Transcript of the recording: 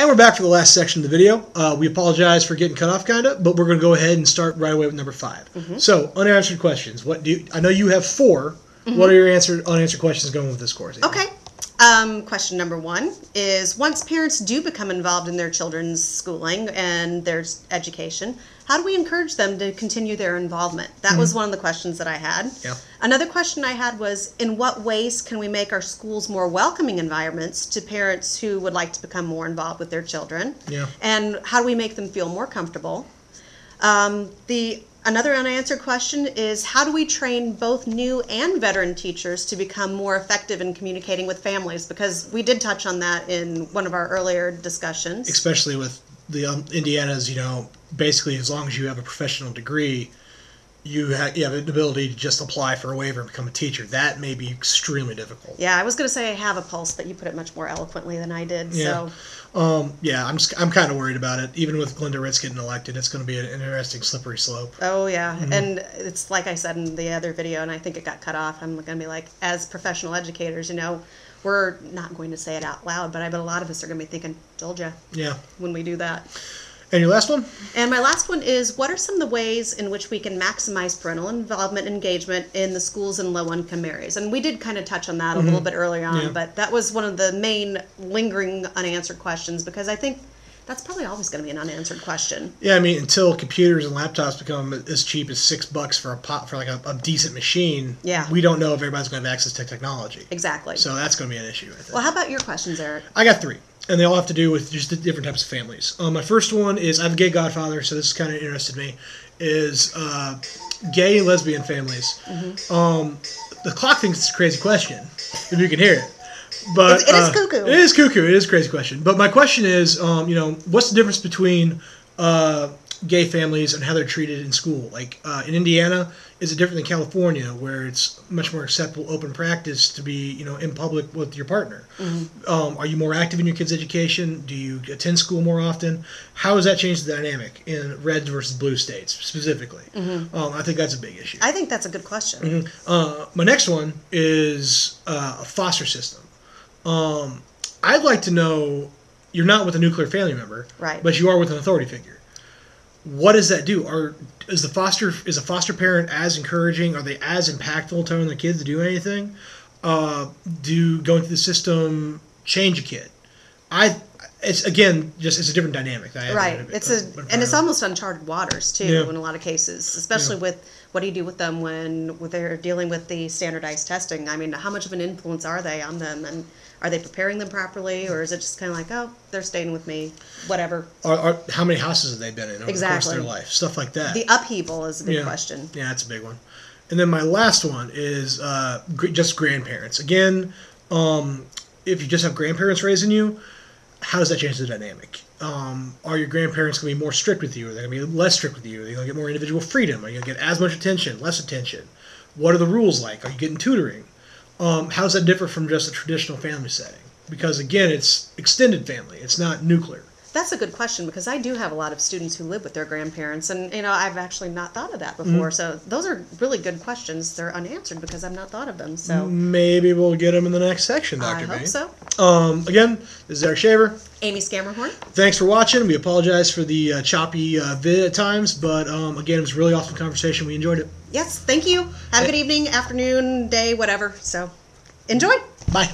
And we're back for the last section of the video. We apologize for getting cut off, kind of, but we're going to go ahead and start right away with number 5. Mm-hmm. So, unanswered questions. What do you, I know you have 4. Mm-hmm. What are your unanswered questions going with this course? Amy? Okay. Question number 1 is, once parents do become involved in their children's schooling and their education, how do we encourage them to continue their involvement? That was one of the questions that I had. Yeah. Another question I had was, in what ways can we make our schools more welcoming environments to parents who would like to become more involved with their children? Yeah. And how do we make them feel more comfortable? Another unanswered question is, how do we train both new and veteran teachers to become more effective in communicating with families? Because we did touch on that in one of our earlier discussions. Especially with the Indiana's, basically as long as you have a professional degree, you have an ability to just apply for a waiver and become a teacher. That may be extremely difficult. Yeah, I was going to say I have a pulse, but you put it much more eloquently than I did. Yeah. So. I'm kind of worried about it. Even with Glenda Ritz getting elected, it's going to be an interesting slippery slope. Oh, yeah. Mm-hmm. And it's like I said in the other video, and I think it got cut off, I'm going to be like, as professional educators, we're not going to say it out loud, but I bet a lot of us are going to be thinking, told ya. Yeah. When we do that. And your last one? And my last one is, what are some of the ways in which we can maximize parental involvement and engagement in the schools in low-income areas? And we did kind of touch on that a little bit earlier on, but that was one of the main lingering unanswered questions, because I think that's probably always going to be an unanswered question. Yeah, until computers and laptops become as cheap as $6 for like a decent machine, we don't know if everybody's going to have access to technology. Exactly. So that's going to be an issue, I think. Well, how about your questions, Eric? I got 3. And they all have to do with just the different types of families. My first one is, I have a gay godfather, so this kind of interested me, is gay and lesbian families. Mm-hmm. The clock thinks it's a crazy question, if you can hear it. But it is cuckoo. It is cuckoo. It is a crazy question. But my question is, what's the difference between gay families and how they're treated in school? Like in Indiana, is it different than California, where it's much more acceptable, open practice to be, in public with your partner? Mm-hmm. Are you more active in your kids' education? Do you attend school more often? How has that changed the dynamic in red versus blue states specifically? Mm-hmm. I think that's a big issue. I think that's a good question. Mm-hmm. My next one is a foster system. I'd like to know, you're not with a nuclear family member, right? But you are with an authority figure. What does that do? Is a foster parent as encouraging? Are they as impactful telling their kids to do anything? Do going through the system change a kid? It's a different dynamic. Right. It's almost uncharted waters too in a lot of cases, especially with what do you do with them when they're dealing with the standardized testing? How much of an influence are they on them, and are they preparing them properly, or is it just kind of like, oh, they're staying with me, whatever? How many houses have they been in over the course of their life? Stuff like that. The upheaval is a big question. Yeah, that's a big one. And then my last one is just grandparents. Again, if you just have grandparents raising you, how does that change the dynamic? Are your grandparents going to be more strict with you? Are they going to be less strict with you? Are they going to get more individual freedom? Are you going to get as much attention, less attention? What are the rules like? Are you getting tutoring? How does that differ from just a traditional family setting? Because, again, it's extended family. It's not nuclear. That's a good question, because I do have a lot of students who live with their grandparents, and I've actually not thought of that before. Mm-hmm. So those are really good questions. They're unanswered because I've not thought of them. So maybe we'll get them in the next section, Dr. B. I hope so. Again, this is Eric Shaver. Amy Scammerhorn. Thanks for watching. We apologize for the choppy vid at times, but again, it was a really awesome conversation. We enjoyed it. Yes, thank you. Have a good evening, afternoon, day, whatever. So enjoy. Bye.